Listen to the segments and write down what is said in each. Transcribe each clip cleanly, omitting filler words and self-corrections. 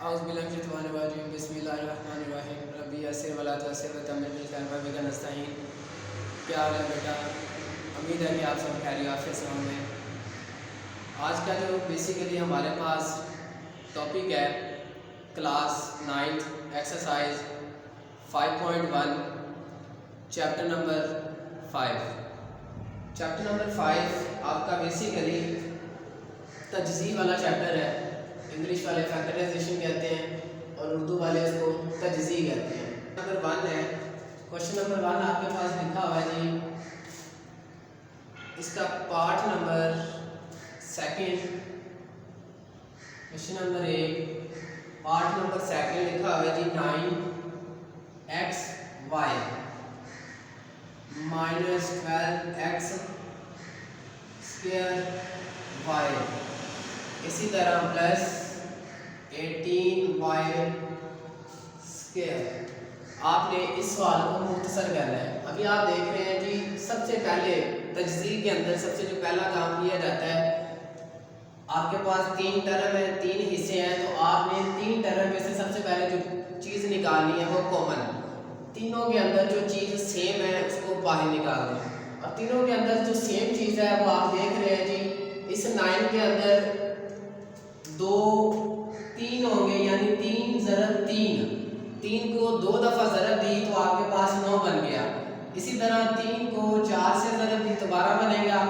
बिस्मिल्लाहिर्रहमानिर्रहीम रब्बी यस्सिर वला तुअस्सिर वतम्मिम बिल खैर बिका नस्तईन। क्या हाल है बेटा? उम्मीद है कि आप सब खैरियत से होंगे। आज का जो बेसिकली हमारे पास टॉपिक है class 9th exercise 5.1 chapter number 5। Chapter number 5 आपका बेसिकली तजज़ीह वाला चैप्टर है। इंग्लिश वाले फैक्टराइजेशन कहते हैं और उर्दू वाले इसको तजज़ीह कहते हैं। नंबर 1 है, क्वेश्चन नंबर 1 आपके पास लिखा हुआ है जी। इसका part number 2, question number 1 part number 2 लिखा हुआ है जी 9x y minus 12x square y, इसी तरह प्लस 18y स्क्वायर। आपने इस सवाल को मुख्तसर करना है। अभी आप देख रहे हैं जी, सबसे पहले तजज़ीह के अंदर सबसे जो पहला काम किया जाता है, आपके पास 3 टर्म है, 3 हिस्से हैं, तो आपने 3 टर्म में से सबसे पहले जो चीज़ निकालनी है वो कॉमन। तीनों के अंदर जो चीज़ सेम है उसको बाहर निकाल दें, और तीनों के अंदर जो सेम चीज़ है वो आप देख रहे हैं जी। इस 9 के अंदर 2 3 होंगे, यानी 3 ज़रब 3 को 2 दफ़ा ज़रब दी तो आपके पास 9 बन गया। इसी तरह 3 को 4 से ज़रब दी तो 12 बनेगा,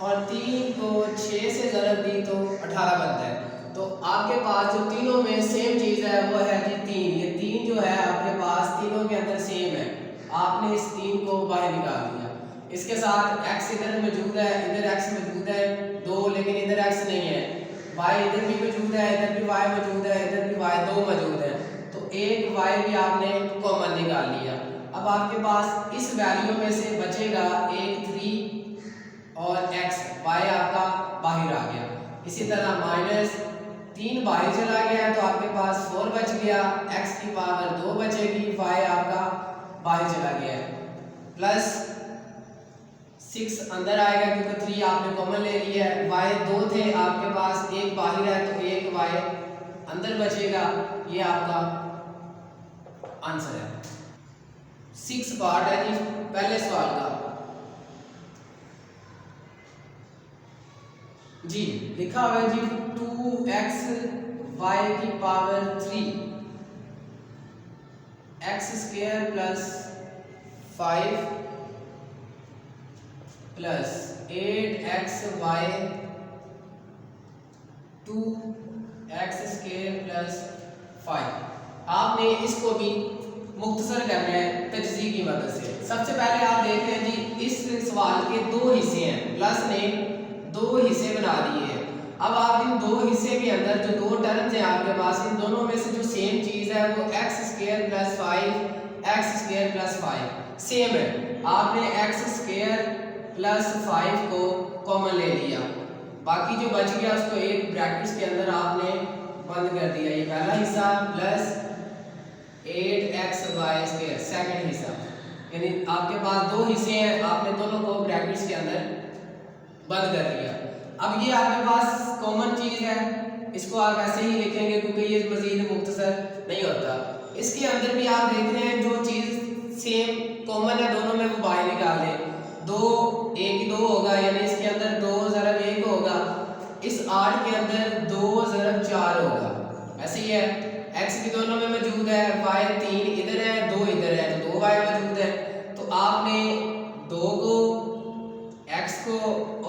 और 3 को 6 से ज़रब दी तो 18 बनता है। तो आपके पास जो तीनों में सेम चीज़ है वो है जी 3। ये 3 जो है आपके पास तीनों के अंदर सेम है। आपने इस 3 को बाहर निकाल दिया। इसके साथ x इधर मौजूद है, इधर x मौजूद है 2, लेकिन इधर x नहीं है। y इधर भी मौजूद है, इधर भी y मौजूद है, इधर भी y 2 मौजूद है, तो एक y भी आपने कॉमन निकाल लिया। अब आपके पास इस वैल्यू में से बचेगा एक 3 और x, y आपका बाहर आ गया। इसी तरह माइनस 3 बाहर चला गया है तो आपके पास 4 बच गया, x की पावर 2 बचेगी, y आपका बाहर चला गया है, प्लस 6 अंदर आएगा क्योंकि 3 आपने कॉमन ले लिया है। y 2 थे आपके पास, एक बाहर है तो एक y अंदर बचेगा। ये आपका आंसर है। 6 पार्ट है जी पहले सवाल का जी। लिखा हुआ है जी 2x y की power 3 x square plus 5 plus 8xy 2x square plus 5। आपने इसको भी मुख्तसर करना है तजज़ीह की मदद से। सबसे पहले आप देख रहे हैं जी, इस सवाल के 2 हिस्से हैं, प्लस ने 2 हिस्से बना दिए हैं। अब आप इन 2 हिस्से के अंदर जो 2 टर्म्स हैं आपके पास, इन दोनों में से जो सेम चीज़ है वो x square plus 5 x square plus 5 same है। आपने x स्क्वायर प्लस 5 को कॉमन ले लिया, बाकी जो बच गया उसको एक ब्रैकेट्स के अंदर आपने बंद कर दिया। ये पहला हिस्सा प्लस 8xy स्क्वायर सेकंड हिस्सा, यानी आपके पास 2 हिस्से हैं, आपने दोनों को ब्रैकेट्स के अंदर बंद कर दिया। अब ये आपके पास कॉमन चीज़ है, इसको आप ऐसे ही लिखेंगे क्योंकि ये मज़ीद मुख्तसर नहीं होता। इसके अंदर भी आप देख रहे हैं जो चीज़ सेम कॉमन है दोनों में वो बाहर निकाल दें। 2 1 2 होगा, यानी इसके अंदर 2 ज़रब 1 होगा, इस 8 के अंदर 2 ज़रब 4 होगा। ऐसे ही है, x भी दोनों में मौजूद है, y 3 इधर है 2 इधर है, तो 2y मौजूद है। तो आपने 2 को x को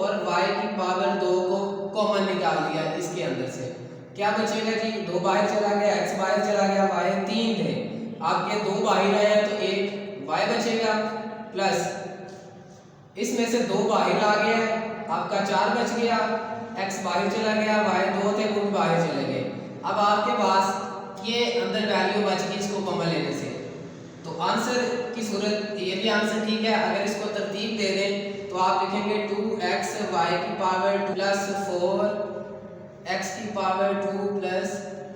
और y की पावर 2 को कॉमन निकाल दिया। इसके अंदर से क्या बचेगा जी? 2 बाहर चला गया, x बाहर चला गया, y 3 थे, आपके 2 बाहर आए तो एक y बचेगा, प्लस इसमें से 2 बाहर आ गया, आपका 4 बच गया, x बाहर चला गया, y 2 थे वो भी बाहर चले गए। अब आपके पास ये अंदर वैल्यू बच गई इसको कॉमन लेने से, तो आंसर की सूरत ये भी आंसर ठीक है। अगर इसको तरतीब दे दें तो आप लिखेंगे 2xy की पावर 2 प्लस 4x की पावर 2 प्लस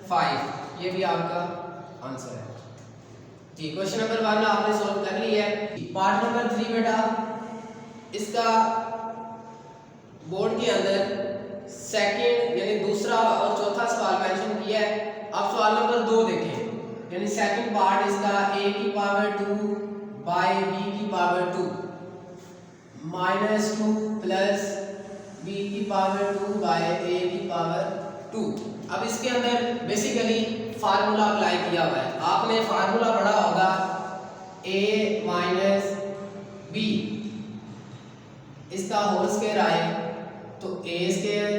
5, ये भी आपका आंसर है जी। क्वेश्चन नंबर 1 आपने सॉल्व कर लिया है। पार्ट नंबर 3 बेटा, इसका बोर्ड के अंदर सेकंड यानी दूसरा और चौथा सवाल मेंशन किया है। अब सवाल नंबर सेकंड पार्ट इसका a की पावर 2 बाय b की पावर 2 -2 प्लस b की पावर 2 बाय a की पावर 2। अब इसके अंदर बेसिकली फार्मूला अप्लाई किया हुआ है। आपने फार्मूला पढ़ा होगा a माइनस b, इसका होल स्क्वायर आए तो a square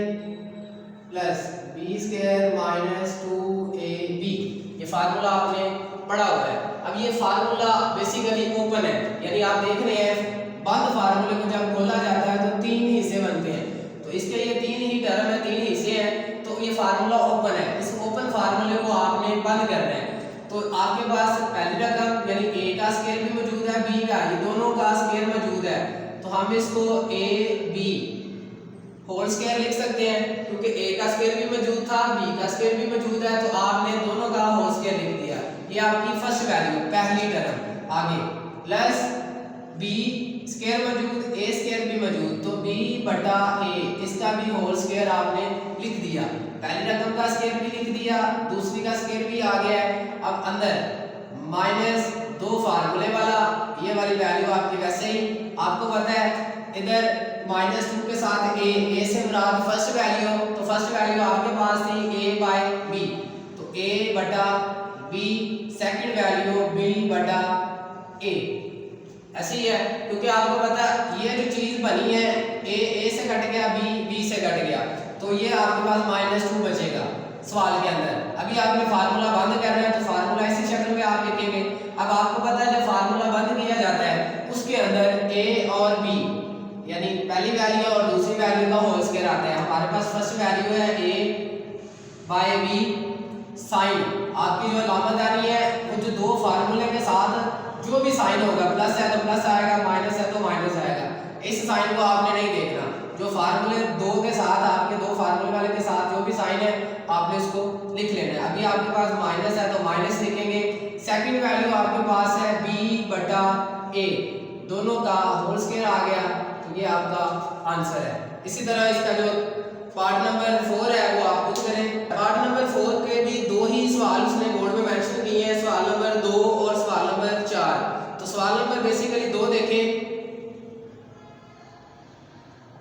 plus b square minus 2ab, ये फार्मूला आपने पढ़ा हुआ है। अब ये फार्मूला बेसिकली ओपन है, यानी आप देख रहे हैं बंद फार्मूले को जब खोला जाता है तो तीन हिस्से बनते हैं, तो इसके ये तीन ही टर्म है, तीन हिस्से हैं, तो ये फार्मूला ओपन है। इस ओपन फार्मूले को आपने बंद करना है। तो आपके पास पहली रकम यानी a का स्क्वायर भी मौजूद है, b का, ये दोनों का स्क्वायर मौजूद है, तो हम इसको a b होल स्क्वायर लिख सकते हैं, क्योंकि a का स्क्वायर भी मौजूद था, b का स्क्वायर भी मौजूद है, तो आपने दोनों का होल स्क्वायर लिख दिया। ये आपकी फर्स्ट वैल्यू पहली टर्म। आगे प्लस b स्क्वायर मौजूद, a स्क्वायर भी मौजूद, तो b बटा a, इसका भी होल स्क्वायर आपने लिख दिया। पहली रकम का स्क्वायर भी लिख दिया, दूसरी का स्क्वायर भी आ गया है। अब अंदर माइनस 2 फार्मूले वाला, ये वाली वैल्यू आपकी वैसे ही आपको पता है, इधर -2 के साथ a से मुराद फर्स्ट वैल्यू, तो फर्स्ट वैल्यू आपके पास थी a बाय b, तो a बटा b, सेकंड वैल्यू b बटा a, ऐसी है। क्योंकि आपको पता है ये जो चीज बनी है a से कट गया, b से कट गया, तो ये आपके पास -2 बचेगा सवाल के अंदर। अभी आपने फार्मूला बंद करना है, तो फार्मूला इसी शक्ल में आप लिखेंगे। अब आपको पता है जब फार्मूला बंद किया जाता है उसके अंदर a और b यानी पहली वैल्यू और दूसरी वैल्यू का होल स्क्वायर आता है। हमारे पास फर्स्ट वैल्यू है a बाय b साइन, आपकी जो अलामतदारी है वो जो दो फार्मूले के साथ जो भी साइन होगा, प्लस है तो प्लस आएगा, माइनस है तो माइनस आएगा, इस साइन को आपने नहीं देखना। जो फार्मूले दो के साथ, आपके दो फार्मूले वाले के साथ जो भी साइन है आपने उसको लिख लेना है। अभी आपके पास माइनस है तो माइनस लिखेंगे। सेकंड वैल्यू आपके पास है b बटा a, दोनों का होल स्क्वायर आ गया, तो ये आपका आंसर है। इसी तरह इसका जो पार्ट नंबर 4 है वो आप खुद करें। पार्ट नंबर 4 के भी दो ही सवाल उसने बोर्ड में मेंशन किए हैं, सवाल नंबर 2 और सवाल नंबर 4। तो सवाल नंबर बेसिकली 2 देखें,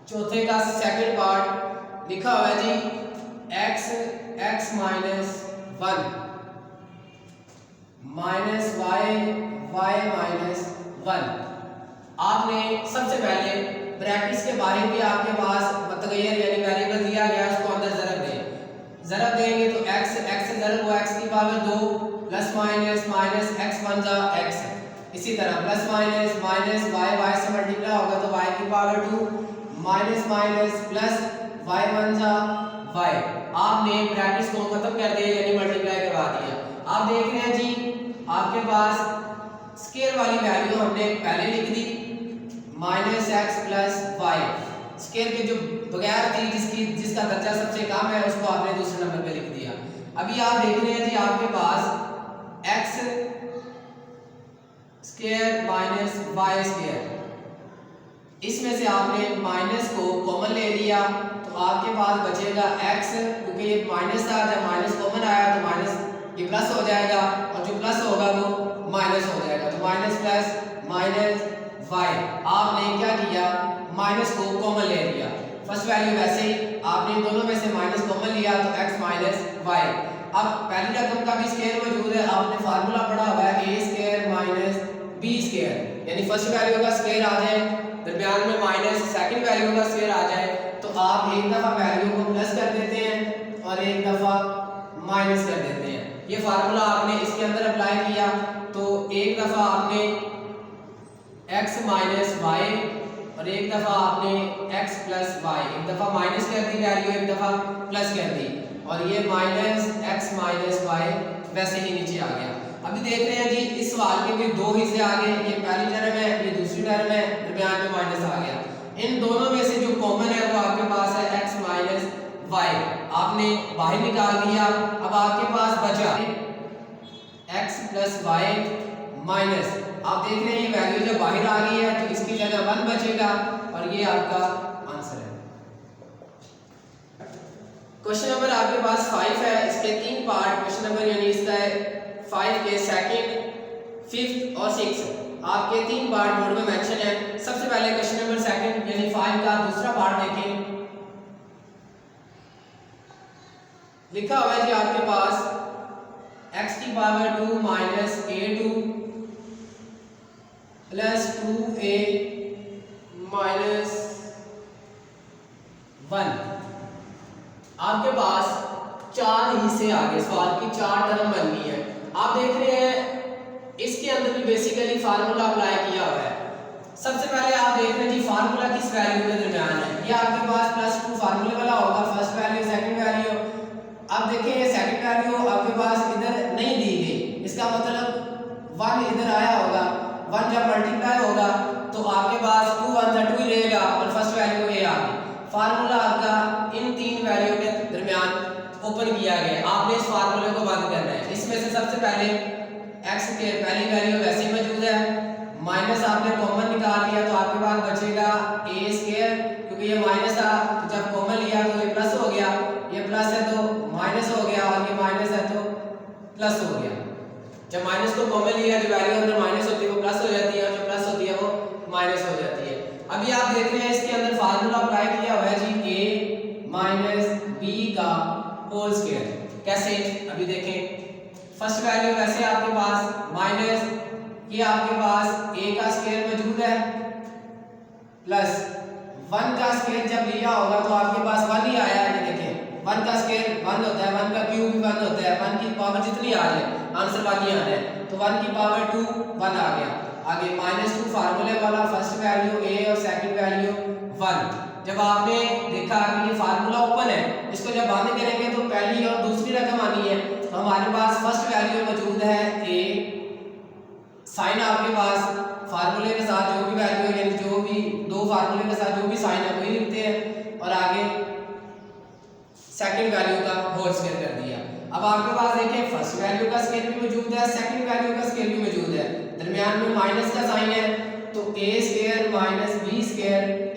चौथे का सेकंड पार्ट लिखा हुआ है जी x minus 1 minus y minus 1। आपने सबसे पहले ब्रैकेट्स के बाहर भी आपके पास मतगैर यानी वेरिएबल दिया गया, उसको अंदर ज़रब दें। ज़रब देंगे तो x से ज़रब हुआ x की power 2 plus minus minus x बन जा x। इसी तरह प्लस माइनस माइनस y से मल्टीप्लाई होगा तो y की power 2 minus minus plus y बन जा y। आपने ब्रैकेट्स को खत्म कर दिया यानी मल्टीप्लाई करवा दिया। आप देख रहे हैं जी आपके पास स्क्वायर वाली वैल्यू हमने पहले लिख दी minus x plus y, square के जो बगैर थी जिसका दर्जा सबसे कम है उसको आपने दूसरे नंबर पे लिख दिया। अभी आप देख रहे हैं जी आपके पास x square minus y square, इसमें से आपने माइनस को कॉमन ले लिया तो आपके पास बचेगा एक्स, क्योंकि ये माइनस था, जब माइनस कॉमन आया तो माइनस ये प्लस हो जाएगा और जो प्लस होगा वो माइनस हो जाएगा, तो माइनस प्लस माइनस वाई। आपने क्या किया, माइनस को कॉमन ले लिया, फर्स्ट वैल्यू वैसे ही आपने दोनों में से माइनस कॉमन लिया तो x माइनस वाई। अब पहली रकम का भी स्क्वायर मौजूद है, आपने फार्मूला पढ़ा हुआ है a square minus b square, यानी फर्स्ट वैल्यू का स्क्वायर आ जाए, दरमियान में माइनस सेकंड वैल्यू का स्क्वायर आ जाए, तो आप एक दफा वैल्यू को प्लस कर देते हैं और एक दफा माइनस कर देते हैं। ये फार्मूला आपने इसके अंदर अप्लाई किया तो एक दफा आपने x माइनस वाई और एक दफा आपने x प्लस वाई, एक दफा माइनस कर दी वैल्यू, एक दफा प्लस कर दी, और ये माइनस x माइनस वाई वैसे ही नीचे आ गया। अभी देख रहे हैं जी इस सवाल के भी दो हिस्से आ गए, ये पहली टर्म है, ये दूसरी टर्म है, दरमियान में माइनस आ गया। इन दोनों में से जो कॉमन है वो आपके पास है x माइनस वाई, आपने बाहर निकाल दिया। अब आपके पास बचा x प्लस वाई माइनस, आप देख रहे हैं ये वैल्यू जब बाहर आ गई है तो इसकी जगह 1 बचेगा और ये आपका आंसर है। क्वेश्चन नंबर आपके पास 5 है, इसके 3 पार्ट, क्वेश्चन नंबर यानी इसका है 5 के सेकंड, 5th और 6th आपके 3 पार्ट बोर्ड में मेंशन है। सबसे पहले क्वेश्चन नंबर सेकंड यानी 5 का दूसरा पार्ट देखें। लिखा हुआ है जी आपके पास x की power 2 minus a2 plus 2a minus 1। आपके पास 4 हिस्से आ गए, सवाल की 4 टर्म बन गई है। आप देख रहे हैं इसके अंदर भी बेसिकली फार्मूला अप्लाई किया हुआ है। सबसे पहले आप देख रहे हैं जी फार्मूला किस वैल्यू के दरमियान है। ये आपके पास +2 फार्मूले वाला होगा, फर्स्ट वैल्यू सेकंड वैल्यू। अब देखिए ये सेकंड वैल्यू आपके पास इधर नहीं दी गई, इसका मतलब 1 इधर आया होगा, 1 जब मल्टीप्लाई होगा तो आपके पास 2 1 2 ही रहेगा और फर्स्ट वैल्यू a आ गई। फार्मूला आपका इन 3 वैल्यू के दरमियान ओपन किया गया। आपने इस फार्मूले को बंद करना है। इसमें से सबसे पहले x के पहली वैल्यू वैसे ही मौजूद है, माइनस आपने कॉमन निकाल लिया तो आपके पास बचेगा a², क्योंकि ये माइनस था तो जब कॉमन लिया तो ये प्लस हो गया, ये प्लस है तो माइनस हो गया और ये माइनस है तो प्लस हो गया। जब माइनस को कॉमन लिया जो वैल्यू अंदर माइनस होती है वो प्लस हो जाती है और जो प्लस होती है वो माइनस हो जाती है। अभी आप देख रहे हैं इसके अंदर फार्मूला अप्लाई किया हुआ है जी a माइनस b का होल स्क्वायर। कैसे, अभी देखें। फर्स्ट वैल्यू वैसे आपके पास माइनस ये आपके पास a का स्क्वायर मौजूद है प्लस 1 का स्क्वायर जब लिया होगा तो आपके पास 1 ही आया है। ये देखें 1 का स्क्वायर 1 होता है, 1 का क्यूब भी 1 होता है, 1 की पावर जितनी आ जाए आंसर 1 ही आना है, तो 1 की पावर 2 1 आ गया। आगे -2 फार्मूले वाला फर्स्ट वैल्यू a और सेकंड वैल्यू 1। जब आपने देखा कि ये फार्मूला ओपन है, इसको जब बंद करेंगे तो पहली और दूसरी रकम आनी है, तो हमारे पास फर्स्ट वैल्यू मौजूद है a, साइन आपके पास फार्मूले के साथ जो भी वैल्यू है यानी जो भी दो फार्मूले के साथ जो भी साइन है वही लिखते हैं और आगे सेकंड वैल्यू का होल स्क्वायर कर दिया। अब आपके पास देखिए फर्स्ट वैल्यू का स्क्वायर भी मौजूद है, सेकंड वैल्यू का स्क्वायर भी मौजूद है, दरमियान में माइनस का साइन है तो a² माइनस b²,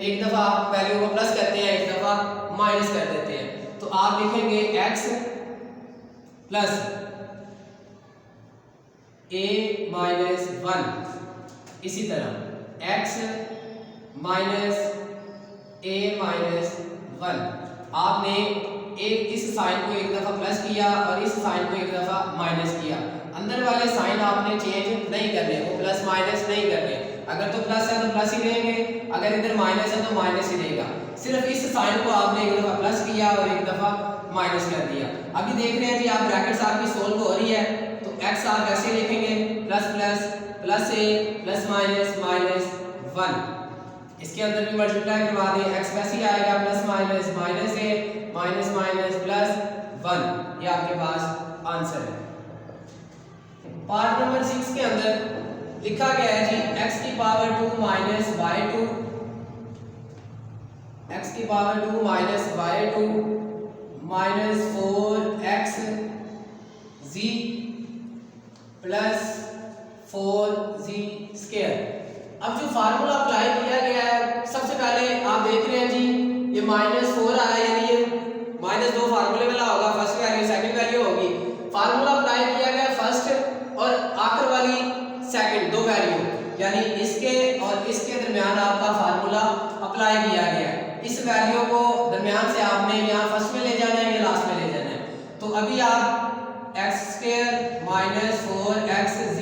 एक दफा आप वैल्यू को प्लस करते हैं एक दफा माइनस कर देते हैं, तो आप लिखेंगे x प्लस a माइनस 1, इसी तरह x माइनस a माइनस 1। आपने एक इस साइन को एक दफा प्लस किया और इस साइन को एक दफा माइनस किया। अंदर वाले साइन आपने चेंज नहीं करने, वो प्लस माइनस नहीं करने। अगर तो प्लस है तो प्लस ही रहेंगे, अगर इधर माइनस है तो माइनस ही रहेगा। सिर्फ इस साइन को आपने एक दफा प्लस किया और एक दफा माइनस कर दिया। अभी देख रहे हैं जी आप ब्रैकेट्स आपकी सोल्व हो रही है तो x आप ऐसे लिखेंगे plus plus plus a plus minus minus 1। इसके अंदर भी मल्टीप्लाई करवा दें, x वैसे ही आएगा plus minus minus a minus minus plus 1। ये आपके पास आंसर है। पार्ट नंबर 6 के अंदर लिखा गया है जी x की पावर 2 माइनस y2, x की power 2 minus y2 minus 4x z plus 4z square. अब जो फार्मूला अप्लाई किया गया है सबसे पहले आप देख रहे हैं जी ये -4 आया यानी ये -2 फार्मूले वाला होगा, फर्स्ट वैल्यू सेकंड वैल्यू होगी। फार्मूला अप्लाई किया गया फर्स्ट और आखिर वाली सेकंड, दो वैल्यू यानी इसके और इसके दरमियान आपका फार्मूला अप्लाई किया गया है। इस वैल्यू को दरमियान से आपने यहाँ फर्स्ट में ले जाना है या लास्ट में ले जाना है। तो अभी आप x² minus 4xz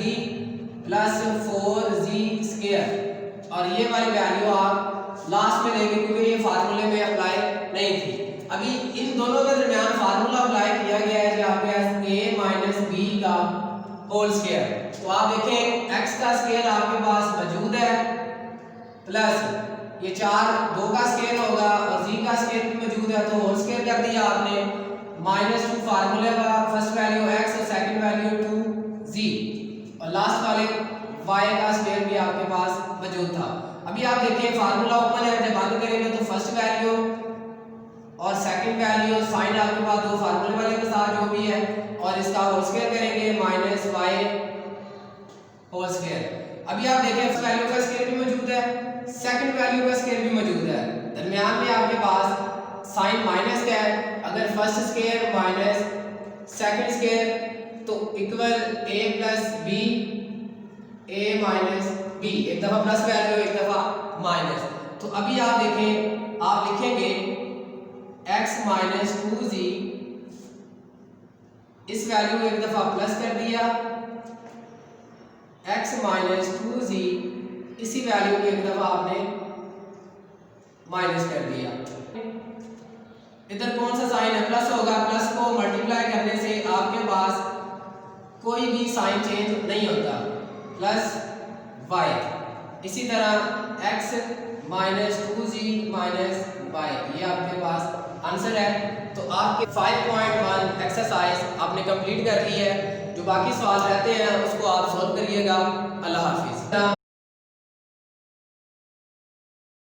plus 4z square और ये वाली वैल्यू आप लास्ट में लेंगे क्योंकि ये फार्मूले में अप्लाई नहीं थी। अभी इन दोनों के दरमियान फार्मूला अप्लाई किया गया है जहाँ पे a माइनस b का होल स्क्वायर। तो आप देखें x का स्क्वायर आपके पास मौजूद है प्लस ये 2 का स्क्वायर होगा और z का स्क्वायर भी मौजूद है तो होल स्क्वायर कर दिया आपने। -2 फार्मूले का फर्स्ट वैल्यू x और सेकंड वैल्यू 2z और लास्ट वाले y का स्क्वायर भी आपके पास मौजूद था। अभी आप देखिए फार्मूला ओपन है, जब बंद करेंगे तो फर्स्ट वैल्यू और सेकंड वैल्यू साइन आपके पास दो फार्मूले वाले के साथ जो भी है और इसका होल स्क्वायर करेंगे -y होल स्क्वायर। अभी आप देखें फर्स्ट वैल्यू का स्क्वायर भी मौजूद है, सेकंड वैल्यू का स्क्वायर भी मौजूद है, दरमियान में आपके पास साइन माइनस का है। अगर first square minus second square तो equal a plus B a minus B, एक दफ़ा प्लस वैल्यू एक दफ़ा माइनस। तो अभी आप देखें, आप लिखेंगे x माइनस 2z, इस वैल्यू को एक दफ़ा प्लस कर दिया, x माइनस 2z, इसी वैल्यू को एक दफ़ा आपने माइनस कर दिया। इधर कौन सा साइन है, प्लस होगा, प्लस को मल्टीप्लाई करने से आपके पास कोई भी साइन चेंज नहीं होता, प्लस y। इसी तरह x minus 2z minus y, ये आपके पास आंसर है। तो आपके 5.1 एक्सरसाइज आपने कंप्लीट कर ली है। जो बाकी सवाल रहते हैं उसको आप सॉल्व करिएगा। अल्लाह हाफिज़।